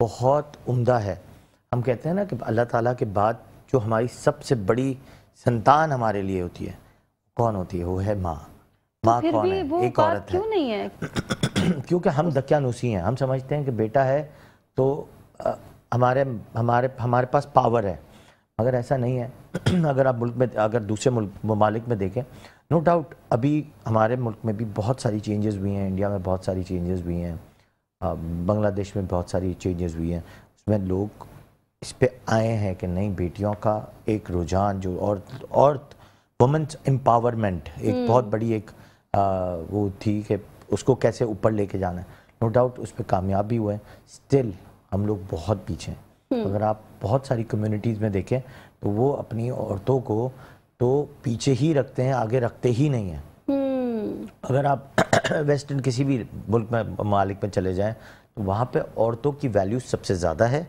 بہت عمدہ ہے. ہم کہتے ہیں نا کہ اللہ تعالیٰ کے بعد جو ہماری سب سے بڑی سنتان ہمارے لیے ہوتی ہے کون ہوتی ہے؟ وہ ہے ماں. ماں کون ہے؟ ایک عورت ہے. کیوں نہیں ہے؟ کیونکہ ہم دقیانوسی ہیں. ہم سمجھتے ہیں کہ بیٹا ہے تو ہمارے پاس پاور ہے، مگر ایسا نہیں ہے. اگر آپ ملک میں، اگر دوسرے ممالک میں دیکھیں، نو ڈاؤٹ ابھی ہمارے ملک میں بھی بہت ساری چینجز ہوئی ہیں، انڈیا میں بہت ساری چینجز ہوئی ہیں، بنگلہ دیش میں بہت ساری چینجز ہوئی ہیں. اس میں لوگ اس پہ آئے ہیں کہ نہیں، بیٹیوں کا ایک رجحان جو اور وومنس امپاورمنٹ ایک بہت بڑی ایک وہ تھی کہ اس کو کیسے اوپر لے کے جانا ہے. نو ڈاؤٹ اس پہ کامیاب بھی ہوئے ہیں. اسٹل ہم لوگ بہت پیچھے ہیں. اگر آپ بہت ساری کمیونٹیز میں دیکھیں تو وہ اپنی عورتوں کو تو پیچھے ہی رکھتے ہیں، آگے رکھتے ہی نہیں ہیں. اگر آپ ویسٹرن کسی بھی ملک میں، ممالک میں چلے جائیں تو وہاں پہ عورتوں کی ویلیو سب سے زیادہ ہے،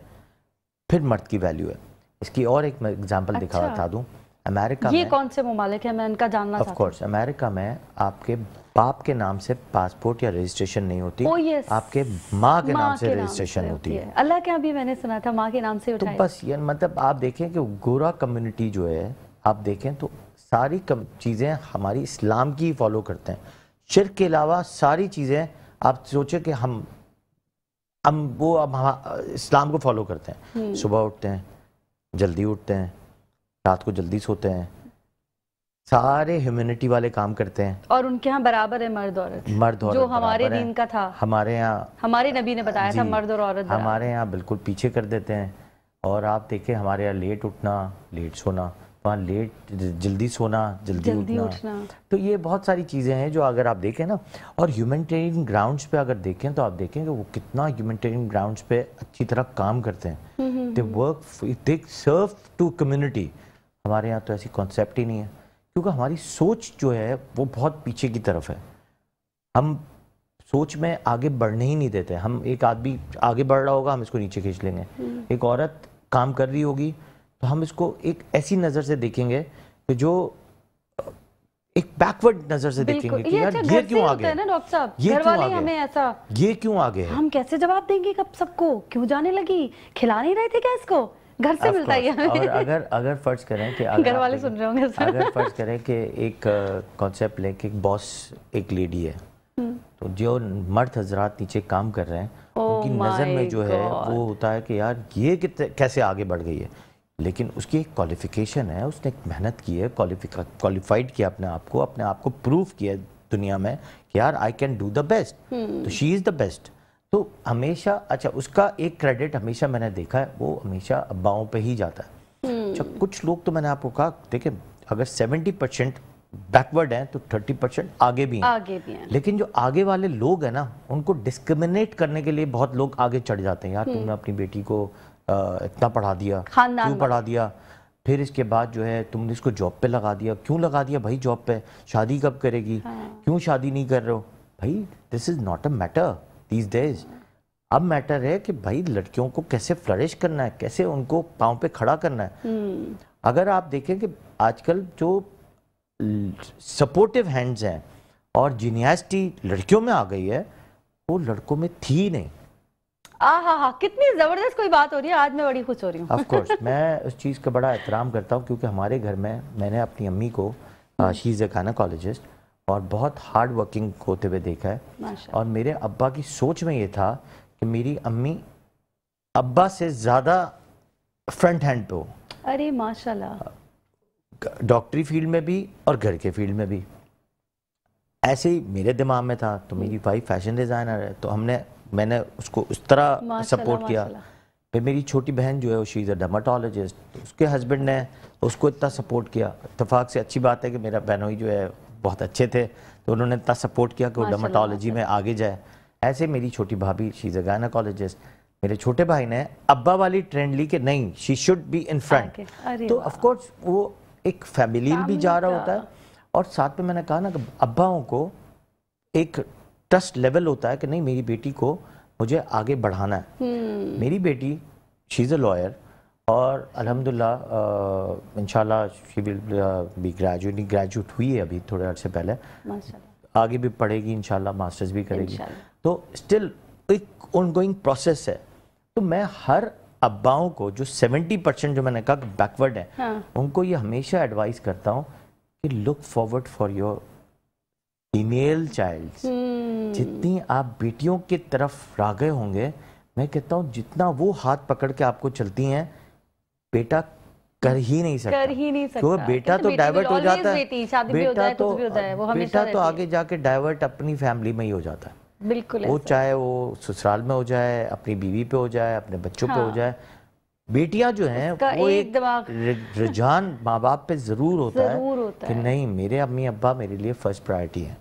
پھر مرد کی ویلیو ہے. اس کی اور ایک میں اگزامپل بتا دوں. امریکہ میں، یہ کون سے ممالک ہیں؟ میں ان کا جاننا چاہتا ہوں. آف کورس امریکہ میں آپ کے باپ کے نام سے پاسپورٹ یا رجسٹریشن نہیں ہوتی، آپ کے ماں کے نام سے رجسٹریشن ہوتی ہے. اللہ کے ابھی میں نے سنا تھا ماں کے نام سے اٹھائے. تو بس یہ مطلب آپ دیکھیں کہ گورا کمیونٹی جو ہے، آپ دیکھیں تو ساری چیزیں ہماری اسلام کی فالو کرتے ہیں. شرک کے علاوہ ساری چیزیں آپ سوچیں کہ ہم اسلام کو فالو کرتے ہیں. صبح اٹھتے ہیں، جلدی اٹھتے ہیں، رات کو جلدی سوتے ہیں، سارے ہیومینٹی والے کام کرتے ہیں. اور ان کے ہاں برابر ہے مرد عورت، جو ہمارے دین کا تھا. ہمارے یہاں ہمارے نبی نے بتایا تھا مرد اور عورت برابر. ہمارے یہاں بالکل پیچھے کر دیتے ہیں. اور آپ دیکھیں ہمارے یہاں لیٹ اٹھنا، لیٹ سونا، وہاں لیٹ جلدی سونا، جلدی اٹھنا. تو یہ بہت ساری چیزیں ہیں جو اگر آپ دیکھیں نا، اور ہیومینٹیرین گراؤنڈز پہ اگر دیکھیں تو آپ دیکھیں کہ وہ کتنا ہیومینٹیرین گراؤنڈز پہ اچھی طرح کام کرتے ہیں. They work, they serve to community. ہمارے یہاں تو ایسی کانسیپٹ ہی نہیں ہے، کیونکہ ہماری سوچ جو ہے وہ بہت پیچھے کی طرف ہے. ہم سوچ میں آگے بڑھنے ہی نہیں دیتے. ہم ایک آدمی آگے بڑھ رہا ہوگا، ہم اس کو نیچے کھینچ لیں گے. ایک عورت کام کر رہی ہوگی تو ہم اس کو ایک ایسی نظر سے دیکیں گے کہ جو ایک بیکورڈ نظر سے دیکھیں گے کہ یار یہ کیوں آگے ہے نا ڈاکٹر صاحب. گھر والے ہمیں ایسا، یہ کیوں آگے ہے، ہم کیسے جواب دیں گے کب سب کو؟ کیوں جانے لگی؟ کھلا نہیں رہے تھے کیا اس کو؟ گھر سے ملتا ہی ہے. اور اگر فرض کریں کہ گھر والے سن رہے ہوں گے، اگر فرض کریں کہ ایک کانسیپٹ لیں کہ ایک باس ایک لیڈی ہے، تو جو مرد حضرات نیچے کام کر رہے ہیں ان کی نظر میں جو ہے وہ ہوتا ہے کہ یار یہ کیسے آگے بڑھ گئی ہے. لیکن اس کی ایک کوالیفیکیشن ہے، اس نے ایک محنت کی ہے، کوالیفائڈ کیا اپنے آپ کو پروف کیا دنیا میں کہ یار I can do the best. تو شی از دا بیسٹ. تو ہمیشہ اچھا اس کا ایک کریڈٹ ہمیشہ میں نے دیکھا ہے وہ ہمیشہ اباؤں پہ ہی جاتا ہے. اچھا کچھ لوگ تو میں نے آپ کو کہا دیکھیں اگر 70% بیکورڈ ہیں تو 30% آگے بھی ہیں. لیکن جو آگے والے لوگ ہیں نا ان کو ڈسکرمنیٹ کرنے کے لیے بہت لوگ آگے چڑھ جاتے ہیں. یار تم نے اپنی بیٹی کو اتنا پڑھا دیا، کیوں پڑھا دیا؟ پھر اس کے بعد جو ہے تم نے اس کو جاب پہ لگا دیا. کیوں لگا دیا بھائی جاب پہ؟ شادی کب کرے گی؟ کیوں شادی نہیں کر رہے ہو؟ بھائی this is not a matter these days. اب میٹر ہے کہ بھائی لڑکیوں کو کیسے فلرش کرنا ہے، کیسے ان کو پاؤں پہ کھڑا کرنا ہے. اگر آپ دیکھیں کہ آج کل جو سپورٹیو ہینڈز ہیں اور جینیاسٹی لڑکیوں میں آ گئی ہے وہ لڑکوں میں تھی ہی نہیں. کتنی زبردست کوئی بات ہو رہی ہے آج، میں بڑی خوش ہو رہی ہوں. آف کورس میں اس چیز کا بڑا احترام کرتا ہوں کیونکہ ہمارے گھر میں نے اپنی امی کو شی از اے گائنیکالوجسٹ اور بہت ہارڈ ورکنگ ہوتے ہوئے دیکھا ہے. اور میرے ابا کی سوچ میں یہ تھا کہ میری امی ابا سے زیادہ فرنٹ ہینڈ پہ ہو. ارے ماشاءاللہ. ڈاکٹری فیلڈ میں بھی اور گھر کے فیلڈ میں بھی. ایسے ہی میرے دماغ میں تھا. تو میری بھائی فیشن ڈیزائنر ہے تو میں نے اس کو اس طرح سپورٹ کیا. پھر میری چھوٹی بہن جو ہے شی از اے ڈرماٹولوجسٹ، اس کے ہسبینڈ نے اس کو اتنا سپورٹ کیا. اتفاق سے اچھی بات ہے کہ میرا بہنوئی جو ہے بہت اچھے تھے تو انہوں نے اتنا سپورٹ کیا کہ وہ ڈرماٹولوجی میں آگے جائے. ایسے میری چھوٹی بھابھی شی از اے گائنیکالوجسٹ. میرے چھوٹے بھائی نے ابا والی ٹرینڈ لی کہ نہیں she should be in front. تو آف کورس وہ ایک فیملیل بھی جا رہا ہوتا ہے اور ساتھ میں نے کہا نا کہ اباؤں کو ایک ٹرسٹ لیول ہوتا ہے کہ نہیں میری بیٹی کو مجھے آگے بڑھانا ہے. میری بیٹی شی از اے لائر اور الحمدللہ انشاءاللہ شی ول بی گریجویٹ ہوئی ہے ابھی تھوڑے عرصے پہلے. آگے بھی پڑھے گی انشاءاللہ، ماسٹرز بھی کرے گی. تو اسٹل ایک آن گوئنگ پروسیس ہے. تو میں ہر اباؤں کو جو 70% جو میں نے کہا بیکورڈ ہیں ان کو یہ ہمیشہ ایڈوائز کرتا ہوں کہ look forward for your female child. جتنی آپ بیٹیوں کی طرف راغب ہوں گے, میں کہتا ہوں جتنا وہ ہاتھ پکڑ کے آپ کو چلتی ہیں, بیٹا کر ہی نہیں سکتا. کیونکہ بیٹا تو ڈائیورٹ ہو جاتا ہے, بیٹا تو آگے جا کے ڈائیورٹ اپنی فیملی میں ہی ہو جاتا ہے. بالکل, وہ چاہے وہ سسرال میں ہو جائے, اپنی بیوی پہ ہو جائے, اپنے بچوں پہ ہو جائے. بیٹیاں جو ہیں وہ ایک رجحان ماں باپ پہ ضرور ہوتا ہے کہ نہیں میرے امی ابا میرے لیے فرسٹ پرائرٹی ہیں.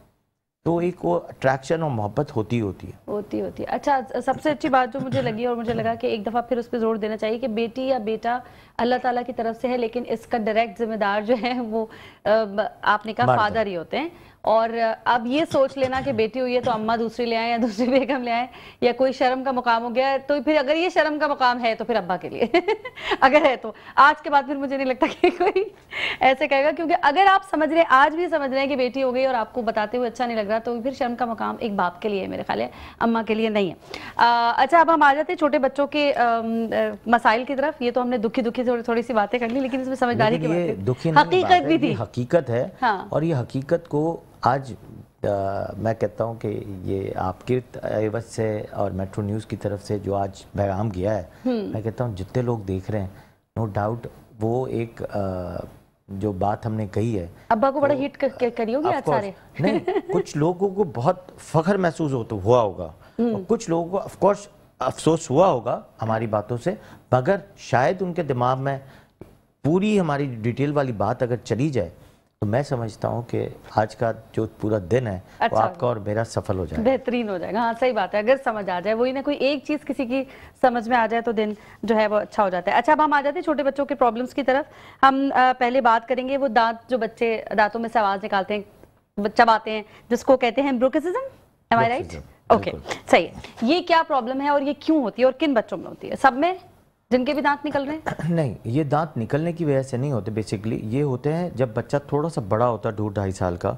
تو ایک وہ اٹریکشن اور محبت ہوتی ہے. اچھا, سب سے اچھی بات جو مجھے لگی اور مجھے لگا کہ ایک دفعہ پھر اس پہ زور دینا چاہیے کہ بیٹی یا بیٹا اللہ تعالیٰ کی طرف سے ہے, لیکن اس کا ڈائریکٹ ذمہ دار جو ہے وہ آپ نے کہا فادر ہی ہوتے ہیں. اور اب یہ سوچ لینا کہ بیٹی ہوئی ہے تو اماں دوسری لے آئیں یا دوسری بیگم لے آئیں, یا کوئی شرم کا مقام ہو گیا ہے, تو پھر اگر یہ شرم کا مقام ہے تو پھر ابا کے لیے اگر ہے تو آج کے بعد پھر مجھے نہیں لگتا کہ کوئی ایسے کہے گا. کیونکہ اگر آپ سمجھ رہے ہیں, آج بھی سمجھ رہے ہیں کہ بیٹی ہو گئی اور آپ کو بتاتے ہوئے اچھا نہیں لگ رہا, تو پھر شرم کا مقام ایک باپ کے لیے ہے, میرے خیال ہے اماں کے لیے نہیں ہے. اچھا, اب ہم آ جاتے ہیں چھوٹے بچوں کے مسائل کی طرف. یہ تو ہم نے دکھی تھوڑی سی باتیں کر لی, لیکن اس میں سمجھداری کی بات حقیقت بھی تھی. حقیقت ہے, اور یہ حقیقت کو آج میں کہتا ہوں کہ یہ آپ کے عوض سے اور میٹرو نیوز کی طرف سے جو آج پیغام گیا ہے, میں کہتا ہوں جتنے لوگ دیکھ رہے ہیں, نو ڈاؤٹ وہ ایک جو بات ہم نے کہی ہے ابا کو بڑا ہٹ کری ہوگی آج سارے. نہیں, کچھ لوگوں کو بہت فخر محسوس ہوا ہوگا, اور کچھ لوگوں کو آف کورس افسوس ہوا ہوگا ہماری باتوں سے, مگر شاید ان کے دماغ میں پوری ہماری ڈیٹیل والی بات اگر چلی جائے تو میں سمجھتا ہوں کہ آج کا جو پورا دن ہے وہ آپ کا اور میرا سفل ہو جائے گا, بہترین ہو جائے گا. ہاں صحیح بات ہے, اگر سمجھ آ جائے, وہی نہ کوئی ایک چیز کسی کی سمجھ میں آ جائے تو دن جو ہے وہ اچھا ہو جاتا ہے. اچھا, اب ہم آ جاتے ہیں چھوٹے بچوں کے پرابلمس کی طرف. ہم پہلے بات کریں گے وہ دانت, جو بچے دانتوں میں سے آواز نکالتے ہیں, چباتے ہیں, جس کو کہتے ہیں بروکسزم. Am I right? اوکے, صحیح ہے. یہ کیا پرابلم ہے اور یہ کیوں ہوتی ہے اور کن بچوں میں ہوتی ہے؟ سب میں جن کے بھی دانت نکل رہے ہیں؟ نہیں, یہ دانت نکلنے کی وجہ سے نہیں ہوتے. بیسیکلی یہ ہوتے ہیں جب بچہ تھوڑا سا بڑا ہوتا ہے, 2-2.5 سال کا,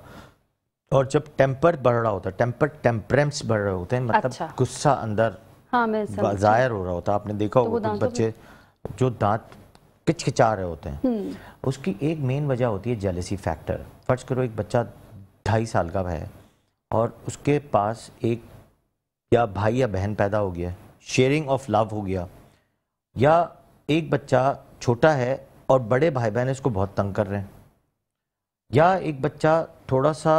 اور جب ٹیمپر بڑھ رہا ہوتا ہے, ٹیمپرمنٹس بڑھ رہے ہوتے ہیں, مطلب غصہ اندر ظاہر ہو رہا ہوتا ہے. آپ نے دیکھا ہوگا کچھ بچے جو دانت کچکچا رہے ہوتے ہیں, اس کی ایک مین وجہ ہوتی ہے جیلسی فیکٹر. فرض کرو ایک بچہ 2.5 سال کا ہے اور اس کے پاس ایک یا بھائی یا بہن پیدا ہو گیا, شیئرنگ آف لو ہو گیا, یا ایک بچہ چھوٹا ہے اور بڑے بھائی بہن اس کو بہت تنگ کر رہے ہیں, یا ایک بچہ تھوڑا سا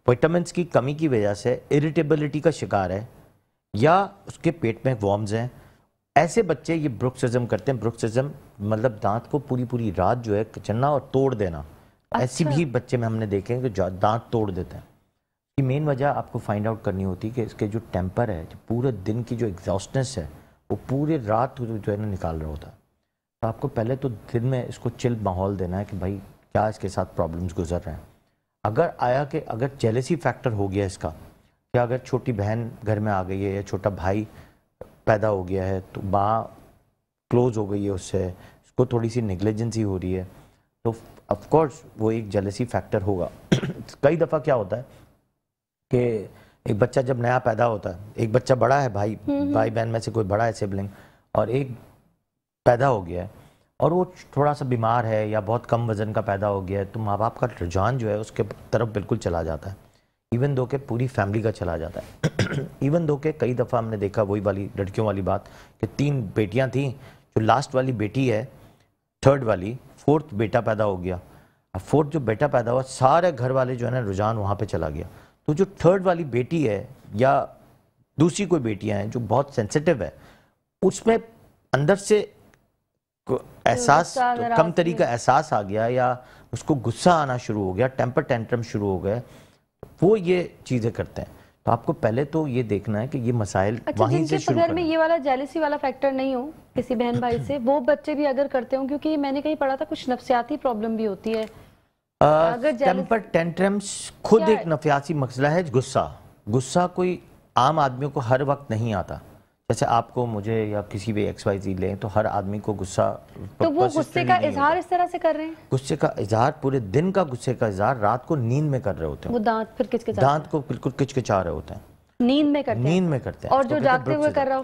وٹامنس کی کمی کی وجہ سے اریٹیبلٹی کا شکار ہے, یا اس کے پیٹ میں وارمز ہیں. ایسے بچے یہ بروکسزم کرتے ہیں. بروکسزم مطلب دانت کو پوری رات جو ہے کچلنا اور توڑ دینا. ایسی بھی بچے میں ہم نے دیکھے ہیں کہ دانت توڑ دیتے ہیں. یہ مین وجہ آپ کو فائنڈ آؤٹ کرنی ہوتی ہے کہ اس کے جو ٹیمپر ہے, جو پورے دن کی جو ایگزاسٹنس ہے, وہ پورے رات جو ہے نا نکال رہا ہوتا ہے. تو آپ کو پہلے تو دن میں اس کو چل ماحول دینا ہے کہ بھائی کیا اس کے ساتھ پرابلمز گزر رہے ہیں. اگر جیلسی فیکٹر ہو گیا اس کا, یا اگر چھوٹی بہن گھر میں آ گئی ہے یا چھوٹا بھائی پیدا ہو گیا ہے تو ماں کلوز ہو گئی ہے اس سے, اس کو تھوڑی سی نیگلیجنسی ہو رہی ہے, تو آف کورس وہ ایک جیلسی فیکٹر ہوگا. کئی دفعہ کیا ہوتا ہے کہ ایک بچہ جب نیا پیدا ہوتا ہے, ایک بچہ بڑا ہے, بھائی بہن میں سے کوئی بڑا ہے سبلنگ, اور ایک پیدا ہو گیا ہے اور وہ تھوڑا سا بیمار ہے یا بہت کم وزن کا پیدا ہو گیا ہے, تو ماں باپ کا رجحان جو ہے اس کے طرف بالکل چلا جاتا ہے, ایون دو کہ پوری فیملی کا چلا جاتا ہے. ایون دو کہ کئی دفعہ ہم نے دیکھا وہی والی لڑکیوں والی بات کہ 3 بیٹیاں تھیں, جو لاسٹ والی بیٹی ہے, 3rd والی, 4th بیٹا پیدا ہو گیا. اب 4th جو بیٹا پیدا ہوا, سارے گھر والے جو ہے نا رجحان وہاں پہ چلا گیا. تو جو 3rd والی بیٹی ہے یا دوسری کوئی بیٹیاں ہیں جو بہت سینسٹیو ہے, اس میں اندر سے احساس کم تری کا احساس آ گیا, یا اس کو غصہ آنا شروع ہو گیا, ٹیمپر ٹینٹرم شروع ہو گئے, وہ یہ چیزیں کرتے ہیں. تو آپ کو پہلے تو یہ دیکھنا ہے کہ یہ مسائل وہیں سے شروع کرنا ہے. میں یہ والا جیلسی والا فیکٹر نہیں ہو کسی بہن بھائی سے, وہ بچے بھی اگر کرتے ہوں, کیونکہ میں نے کہیں پڑھا تھا کچھ نفسیاتی پرابلم بھی ہوتی ہے. ٹیمپر ٹینٹرمز خود ایک نفسیاتی مسئلہ ہے. غصہ کوئی عام آدمیوں کو ہر وقت نہیں آتا. جیسے آپ کو, مجھے, یا کسی بھی XYZ لیں, تو ہر آدمی کو غصہ, تو وہ غصے کا اظہار اس طرح سے کر رہے ہیں, غصے کا اظہار پورے دن کا غصے کا اظہار رات کو نیند میں کر رہے ہوتے ہیں. وہ دانت پھر دانت کو بالکل کچکچا رہے ہوتے ہیں, نیند میں کرتے ہیں. نیند میں کرتے ہیں. اور جو جاگتے ہوئے کر رہا ہو,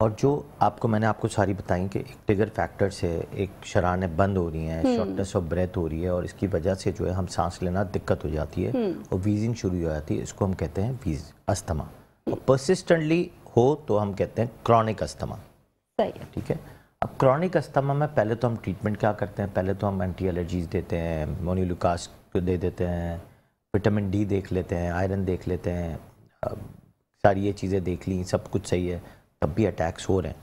اور جو آپ کو میں نے آپ کو ساری بتائیں کہ ایک ٹریگر فیکٹر سے ایک شرانیں بند ہو رہی ہیں، شارٹنس آف بریتھ ہو رہی ہے، اور اس کی وجہ سے جو ہے ہم سانس لینا دقت ہو جاتی ہے اور ویزنگ شروع ہو جاتی ہے. اس کو ہم کہتے ہیں استھما. اور پرسسٹنٹلی ہو تو ہم کہتے ہیں کرونک استھما. صحیح ہے. ٹھیک ہے. اب کرونک استھما میں پہلے تو ہم ٹریٹمنٹ کیا کرتے ہیں؟ پہلے تو ہم اینٹی الرجیز دیتے ہیں، مونیلوکاس کو دے دیتے ہیں، وٹامن ڈی دیکھ لیتے ہیں، آئرن دیکھ لیتے ہیں، ساری یہ چیزیں دیکھ لیں، سب کچھ صحیح ہے، تب بھی اٹیکس ہو رہے ہیں.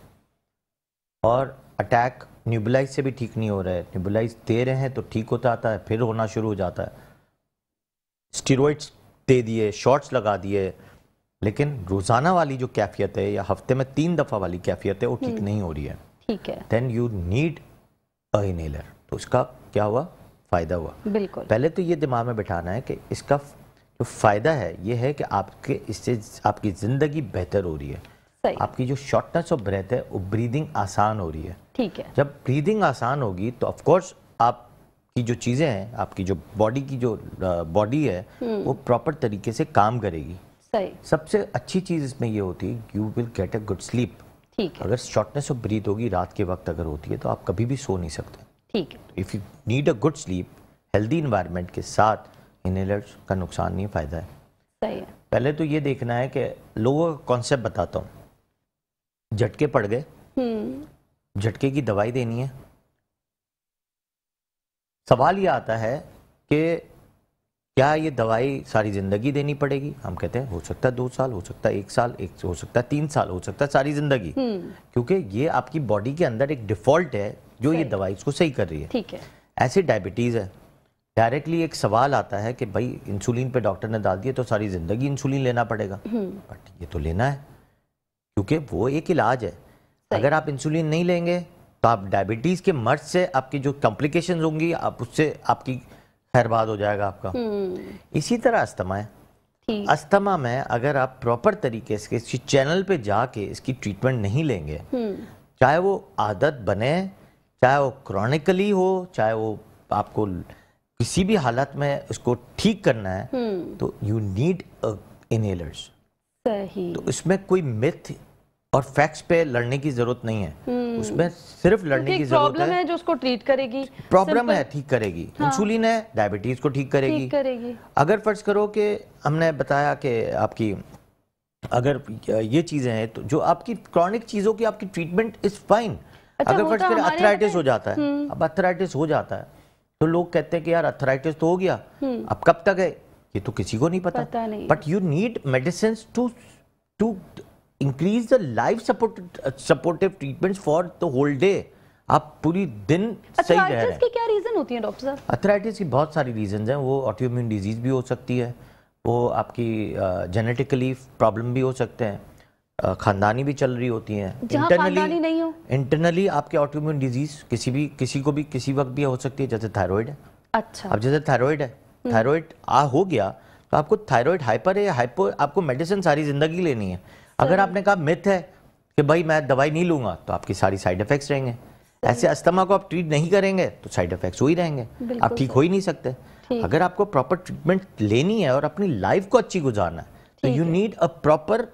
اور اٹیک نیوبلائز سے بھی ٹھیک نہیں ہو رہا ہے. نیوبلائز دے رہے ہیں تو ٹھیک ہوتا آتا ہے، پھر ہونا شروع ہو جاتا ہے. اسٹیروئڈس دے دیے، شارٹس لگا دیے، لیکن روزانہ والی جو کیفیت ہے یا ہفتے میں 3 دفعہ والی کیفیت ہے وہ ٹھیک نہیں ہو رہی ہے. ٹھیک ہے. Then you need a inhaler. تو اس کا کیا ہوا؟ فائدہ ہوا. بالکل. پہلے تو یہ دماغ میں بٹھانا ہے کہ اس کا جو فائدہ ہے یہ ہے کہ آپ کے اس سے آپ کی زندگی بہتر ہو رہی ہے. آپ کی جو شارٹنس آف بریتھ ہے وہ بریدنگ آسان ہو رہی ہے. ٹھیک ہے. جب بریدنگ آسان ہوگی تو آف کورس آپ کی جو چیزیں ہیں، آپ کی جو باڈی کی جو باڈی ہے وہ پراپر طریقے سے کام کرے گی. صحیح. سب سے اچھی چیز اس میں یہ ہوتی ہے you will get a good sleep. ٹھیک ہے. اگر شارٹنس آف بریتھ ہوگی رات کے وقت اگر ہوتی ہے تو آپ کبھی بھی سو نہیں سکتے. ٹھیک ہے. If you need a good slip healthy environment کے ساتھ انہیلر کا نقصان نہیں، فائدہ ہے. صحیح ہے. پہلے تو یہ دیکھنا ہے کہ لوگوں کا کانسیپٹ بتاتا ہوں. جھٹکے پڑ گئے، جھٹکے کی دوائی دینی ہے. سوال یہ آتا ہے کہ کیا یہ دوائی ساری زندگی دینی پڑے گی؟ ہم کہتے ہیں ہو سکتا ہے 2 سال، ہو سکتا ہے 1 سال، ہو سکتا ہے 3 سال، ہو سکتا ہے ساری زندگی. کیونکہ یہ آپ کی باڈی کے اندر ایک ڈیفالٹ ہے جو یہ دوائی اس کو صحیح کر رہی ہے. ٹھیک ہے. ایسے ڈائبٹیز ہے، ڈائریکٹلی ایک سوال آتا ہے کہ بھائی انسولین پہ ڈاکٹر نے ڈال دیا تو ساری زندگی انسولین لینا پڑے گا. بٹ یہ تو لینا ہے کیونکہ وہ ایک علاج ہے. اگر آپ انسولین نہیں لیں گے تو آپ ڈائبٹیز کے مرض سے آپ کی جو کمپلیکیشنز ہوں گی آپ اس سے آپ کی خیر باد ہو جائے گا آپ کا. اسی طرح استھما ہے. استھما میں اگر آپ پراپر طریقے سے اس کی چینل پہ جا کے اس کی ٹریٹمنٹ نہیں لیں گے، چاہے وہ عادت بنے، چاہے وہ کرونیکلی ہو، چاہے وہ آپ کو کسی بھی حالت میں اس کو ٹھیک کرنا ہے، تو یو نیڈ انہیلرز. صحیح. تو اس میں کوئی میتھ اور فیکٹس پہ لڑنے کی ضرورت نہیں ہے. اس میں صرف لڑنے کی ضرورت پرابلم ہے جو اس کو ٹریٹ کرے گی، پرابلم ہے ٹھیک کرے گی. انسولین ہے ڈائبٹیز کو ٹھیک کرے گی. اگر فرض کرو کہ ہم نے بتایا کہ آپ کی اگر یہ چیزیں ہیں تو جو آپ کی کرونک چیزوں کی آپ کی ٹریٹمنٹ از فائن. اگر فرض کریں ارتھرائٹس ہو جاتا ہے، اب ارتھرائٹس ہو جاتا ہے تو لوگ کہتے ہیں کہ یار ارتھرائٹس تو ہو گیا، اب کب تک ہے یہ تو کسی کو نہیں پتا. But you need medicines to increase the life supportive treatments for the whole day. آپ پوری دن صحیح رہ رہے ہیں. ارتھرائٹس کی کیا ریزن ہوتی ہیں ڈاکٹر صاحب؟ ارتھرائٹس کی بہت ساری ریزنز ہیں. وہ آٹو امیون ڈیزیز بھی ہو سکتی ہے، وہ آپ کی جینیٹیکلی پرابلم بھی ہو سکتے ہیں، خاندانی بھی چل رہی ہوتی ہیں. انٹرنلی آپ کے آٹو امیون ڈیزیز کسی کو بھی کسی وقت بھی ہو سکتی ہے، جیسے تھائرائڈ ہے. اچھا. اب جیسے تھائرائڈ ہے، تھائرائڈ ہو گیا تو آپ کو تھائرائڈ ہائپر ہے یا ہائپو، آپ کو میڈیسن ساری زندگی لینی ہے. اگر آپ نے کہا مت ہے کہ بھائی میں دوائی نہیں لوں گا تو آپ کی ساری سائیڈ ایفیکٹس رہیں گے. ایسے استھما کو آپ ٹریٹ نہیں کریں گے تو سائیڈ ایفیکٹس ہو ہی رہیں گے، آپ ٹھیک ہو ہی نہیں سکتے. اگر آپ کو پراپر ٹریٹمنٹ لینی ہے اور اپنی لائف کو اچھی گزارنا ہے تو you need a proper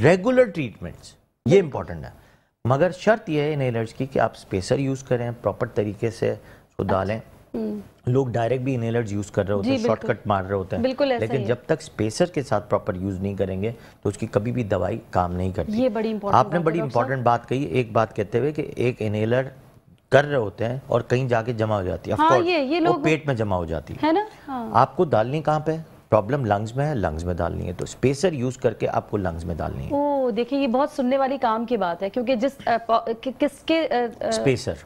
regular treatments. یہ امپورٹنٹ ہے. مگر شرط یہ ہے انہیلرز کی کہ آپ اسپیسر یوز کریں، پراپر طریقے سے اس کو ڈالیں. لوگ ڈائریکٹ بھی انہیلرز یوز کر رہے ہوتے ہیں، شارٹ کٹ مار رہے ہوتے ہیں، لیکن جب تک اسپیسر کے ساتھ پراپر یوز نہیں کریں گے تو اس کی کبھی بھی دوائی کام نہیں کرتی. آپ نے بڑی امپورٹنٹ بات کہی، ایک بات کہتے ہوئے کہ ایک انہیلر کر رہے ہوتے ہیں اور کہیں جا کے جمع ہو جاتی ہے، وہ پیٹ میں جمع ہو جاتی ہے. آپ کو ڈالنی کہاں پہ؟ پرابلم لنگز میں ہے، لنگز میں ڈالنی ہے تو اسپیسر یوز کر کے آپ کو لنگز میں ڈالنی ہے. دیکھیں یہ بہت سننے والی کام کی بات ہے، کیونکہ کس کے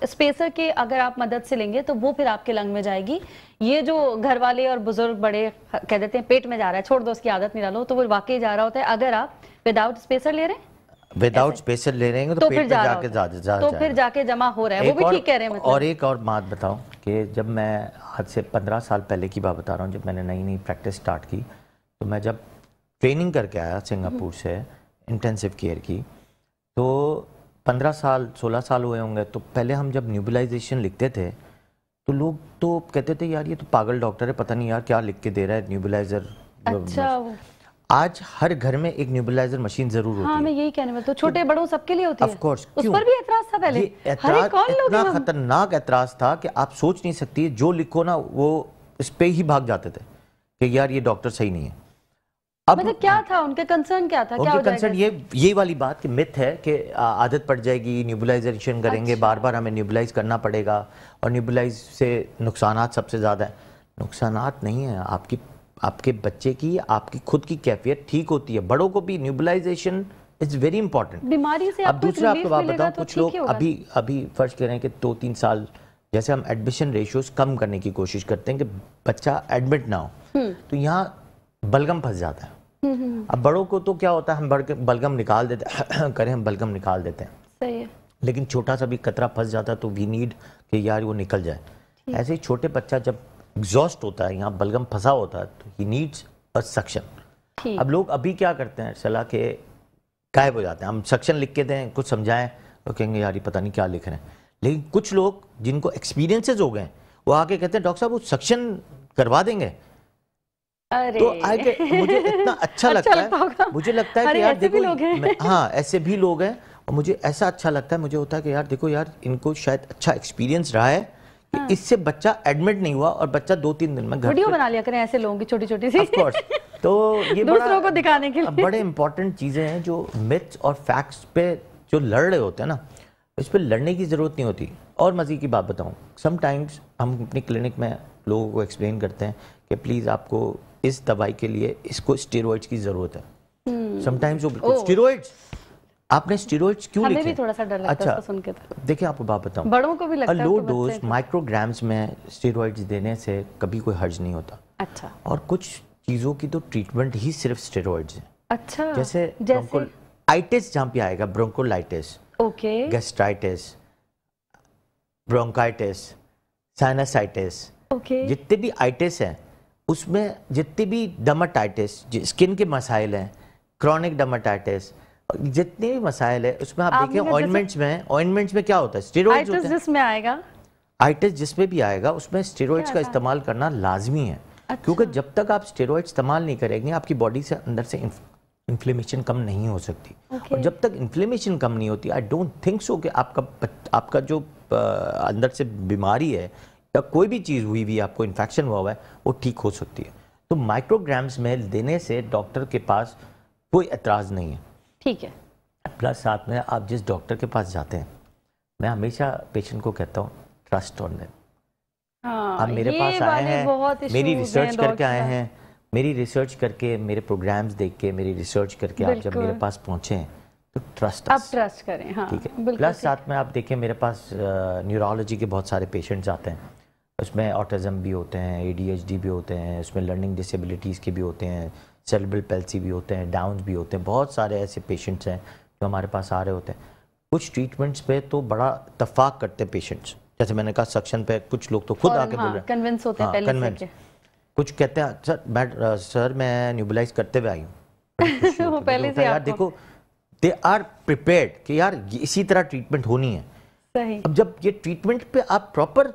اسپیسر کے اگر آپ مدد سے لیں گے تو وہ پھر آپ کے لنگ میں جائے گی. یہ جو گھر والے اور بزرگ بڑے کہہ دیتے ہیں پیٹ میں جا رہا ہے، چھوڑ دو اس کی عادت نہیں ڈالو، تو وہ واقعی جا رہا ہوتا ہے. اگر آپ وداؤٹ اسپیسر لے رہے ہیں تو پھر جا کے جمع ہو رہا ہے. وہ بھی ٹھیک کہہ رہے ہیں. اور ایک اور بات بتاؤں کہ جب میں آج سے 15 سال پہلے کی بات بتا رہا ہوں، جب میں نے نئی پریکٹس سٹارٹ کی تو میں جب ٹریننگ کر کے آیا سنگاپور سے انٹینسو کیئر کی، تو 15 سال 16 سال ہوئے ہوں گے. تو پہلے ہم جب نیوبلائزیشن لکھتے تھے تو لوگ تو کہتے تھے یار یہ تو پاگل ڈاکٹر ہے، پتہ نہیں یار کیا لکھ کے دے رہا ہے نیوبلائزر. آج ہر گھر میں ایک نیوبلائزر مشین ضرور ہوتی ہے. ہاں میں یہی کہنے والا تو چھوٹے بڑوں سب کے لیے ہوتی ہے. Of course. اس پر بھی اعتراض تھا پہلے. یہ اعتراض اتنا خطرناک اعتراض تھا کہ آپ سوچ نہیں سکتی, جو لکھو نا وہ اس پہ ہی بھاگ جاتے تھے کہ یار یہ ڈاکٹر صحیح نہیں ہے. مطلب کیا تھا ان کے کنسرن, کیا تھا, ان کے کنسرن یہ والی بات کہ مت ہے کہ عادت پڑ جائے گی, نیوبلائزیشن کریں گے, بار بار ہمیں نیوبلائز کرنا پڑے گا, اور نیوبلائز سے نقصانات سب سے زیادہ ہیں. نقصانات نہیں ہیں, آپ کے بچے کی, آپ کی خود کی کیفیت ٹھیک ہوتی ہے. بڑوں کو بھی نیوبلائزیشن از ویری امپورٹنٹ. بیماری سے اب دوسرا آپ کو بات بتاؤں, کچھ لوگ ابھی فرض کر رہے ہیں کہ 2-3 سال جیسے ہم ایڈمیشن ریشیوز کم کرنے کی کوشش کرتے ہیں کہ بچہ ایڈمٹ نہ ہو, تو یہاں بلغم پھنس جاتا ہے. اب بڑوں کو تو کیا ہوتا ہے, ہم بلغم نکال دیتے ہیں, کریں ہم بلغم نکال دیتے ہیں, صحیح ہے, لیکن چھوٹا سا بھی قطرہ پھنس جاتا ہے تو وی نیڈ کہ یار وہ نکل جائے. ایسے ہی چھوٹے بچہ جب ایگزاسٹ ہوتا ہے, یہاں بلغم پھنسا ہوتا ہے, تو ہی نیڈز اے سکشن. اب لوگ ابھی کیا کرتے ہیں صلاح کہ غائب ہو جاتے ہیں, ہم سکشن لکھ کے دیں, کچھ سمجھائیں, تو کہیں گے یار یہ پتہ نہیں کیا لکھ رہے ہیں. لیکن کچھ لوگ جن کو ایکسپیرینسز ہو گئے ہیں وہ آ کے کہتے ہیں ڈاکٹر صاحب وہ سکشن کروا دیں گے. تو مجھے اتنا اچھا لگتا ہے, مجھے لگتا ہے کہ یار دیکھو, ہاں ایسے بھی لوگ ہیں, اور مجھے ایسا اچھا لگتا ہے, مجھے ہوتا ہے کہ یار دیکھو یار ان کو شاید اچھا ایکسپیرینس رہا ہے کہ اس سے بچہ ایڈمٹ نہیں ہوا اور بچہ 2-3 دن میں گھر ویڈیو بنا لیا کریں ایسے لوگوں کی چھوٹی چھوٹی سی. Of course. تو یہ دوسروں کو دکھانے کے لیے بڑے امپورٹنٹ چیزیں ہیں جو متس اور فیکٹس پہ جو لڑ رہے ہوتے ہیں نا, اس پہ لڑنے کی ضرورت نہیں ہوتی. اور مزید کی بات بتاؤں, سم ٹائمز ہم اپنی کلینک میں لوگوں کو ایکسپلین کرتے ہیں کہ پلیز آپ کو اس دوائی کے لیے اس کو اسٹیرائڈز کی ضرورت ہے. سم ٹائمز وہ بالکل اسٹیرائڈز, آپ نے اسٹیرائڈز کیوں لکھے؟ ہمیں بھی تھوڑا سا ڈر لگتا ہے اس کو سن کے. دیکھیں آپ کو بات بتاؤں, بڑوں کو بھی لگتا ہے لو ڈوز مائکرو گرامز میں اسٹیرائڈز دینے سے کبھی کوئی حرج نہیں ہوتا. اچھا. اور کچھ چیزوں کی تو ٹریٹمنٹ ہی صرف اسٹیرائڈز ہیں. اچھا. جیسے برونکولائٹس جہاں پہ آئے گا, برونکولائٹس, اوکے, گیسٹرائٹس, برونکائٹس, سائنسائٹس, جتنے بھی آئٹس ہیں اس میں, جتنے بھی ڈرماٹائٹس, اسکن کے مسائل ہیں, کرونک ڈرماٹائٹس, جتنے بھی مسائل ہیں اس میں آپ دیکھیں آئنمنٹس میں کیا ہوتا ہے, اسٹیرائڈز ہوتے ہیں. جس میں آئے گا آئٹس جس میں بھی آئے گا اس میں اسٹیرائڈز کا استعمال کرنا لازمی ہے. کیونکہ جب تک آپ اسٹیرائڈ استعمال نہیں کریں گے آپ کی باڈی سے اندر سے انفلیمیشن کم نہیں ہو سکتی. اور جب تک انفلیمیشن کم نہیں ہوتی, آئی ڈونٹ تھنک سو کہ آپ کا جو اندر سے بیماری ہے یا کوئی بھی چیز ہوئی ہوئی آپ کو, انفیکشن ہوا ہے, وہ ٹھیک ہو سکتی ہے. تو مائکرو گرامز میں دینے سے ڈاکٹر کے پاس کوئی اعتراض نہیں ہے. ٹھیک ہے. پلس ساتھ میں آپ جس ڈاکٹر کے پاس جاتے ہیں, میں ہمیشہ پیشنٹ کو کہتا ہوں ٹرسٹ آن دیم. آپ میرے پاس آئے ہیں, میری ریسرچ کر کے آئے ہیں, میری ریسرچ کر کے, میرے پروگرامز دیکھ کے, میری ریسرچ کر کے آپ جب میرے پاس پہنچے ہیں تو ٹرسٹ کریں. ہاں ٹھیک ہے. پلس ساتھ میں آپ دیکھیں میرے پاس نیورولوجی کے بہت سارے پیشنٹس آتے ہیں, اس میں آٹزم بھی ہوتے ہیں, ADHD بھی ہوتے ہیں, اس میں لرننگ ڈسیبلٹیز کے بھی ہوتے ہیں, سیریبرل پیلسی بھی ہوتے ہیں, ڈاؤنز بھی ہوتے ہیں. بہت سارے ایسے پیشنٹس ہیں جو ہمارے پاس آ رہے ہوتے ہیں. کچھ ٹریٹمنٹس پہ تو بڑا اتفاق کرتے ہیں پیشنٹس, جیسے میں نے کہا سکشن پہ کچھ لوگ تو خود آ کے بول رہے ہیں, کنونس ہوتے ہیں پہلے سے. کچھ کہتے ہیں سر میں نیوبلائز کرتے ہوئے آئی ہوں. وہ پہلے سے یار دیکھو دے آر پریپیئرڈ کہ یار اسی طرح ٹریٹمنٹ ہونی ہے. اب جب یہ ٹریٹمنٹ پہ آپ پراپر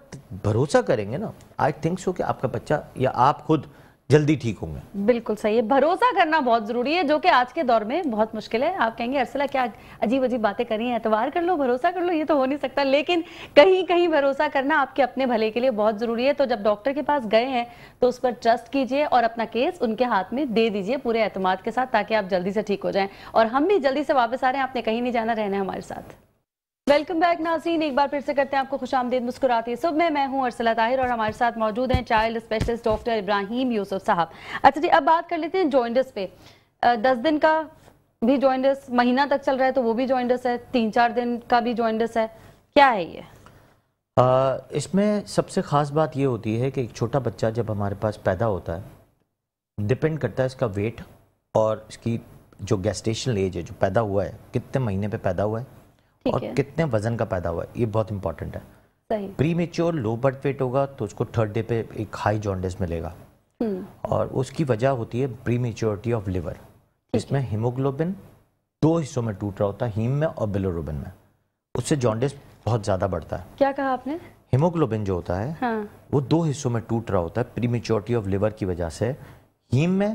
بھروسہ کریں گے نا, آئی تھنک سو کہ آپ کا بچہ یا آپ خود جلدی ٹھیک ہوں گے. بالکل صحیح ہے, بھروسہ کرنا بہت ضروری ہے, جو کہ آج کے دور میں بہت مشکل ہے. آپ کہیں گے ارسلہ کیا عجیب عجیب باتیں کر رہی ہیں, اعتبار کر لو, بھروسہ کر لو, یہ تو ہو نہیں سکتا. لیکن کہیں کہیں بھروسہ کرنا آپ کے اپنے بھلے کے لیے بہت ضروری ہے. تو جب ڈاکٹر کے پاس گئے ہیں تو اس پر ٹرسٹ کیجئے اور اپنا کیس ان کے ہاتھ میں دے دیجئے پورے اعتماد کے ساتھ, تاکہ آپ جلدی سے ٹھیک ہو جائیں. اور ہم بھی جلدی سے واپس آ رہے ہیں, آپ نے کہیں نہیں جانا, رہنا ہے ہمارے ساتھ. ویلکم بیک ناظرین, ایک بار پھر سے کرتے ہیں آپ کو خوش آمدید مسکراتی صبح میں ہوں ارسلہ طاہر, اور ہمارے ساتھ موجود ہیں چائلڈ اسپیشلسٹ ڈاکٹر ابراہیم یوسف صاحب. اچھا جی, اب بات کر لیتے ہیں جوائنٹس پہ. 10 دن کا بھی جوائنٹس, مہینہ تک چل رہا ہے تو وہ بھی جوائنٹس ہے, 3-4 دن کا بھی جوائنٹس ہے, کیا ہے یہ؟ اس میں سب سے خاص بات یہ ہوتی ہے کہ ایک چھوٹا بچہ جب ہمارے پاس پیدا ہوتا ہے, ڈپینڈ کرتا ہے اس کا ویٹ اور اس کی جو گیسٹیشنل ایج ہے, جو پیدا ہوا ہے کتنے مہینے پہ پیدا ہوا ہے اور کتنے وزن کا پیدا ہوا ہے, یہ بہت امپورٹنٹ ہے. پری میچور لو برتھ ویٹ ہوگا تو اس کو 3rd ڈے پہ ایک ہائی جانڈس ملے گا, اور اس کی وجہ ہوتی ہے پری میچورٹی آف لیور. اس میں ہیموگلوبن 2 حصوں میں ٹوٹ رہا ہوتا ہے, ہیم میں اور بلیروبن میں. اس سے جانڈس بہت زیادہ بڑھتا ہے. کیا کہا آپ نے؟ ہیموگلوبن جو ہوتا ہے وہ 2 حصوں میں ٹوٹ رہا ہوتا ہے پری میچورٹی آف لیور کی وجہ سے, ہیم میں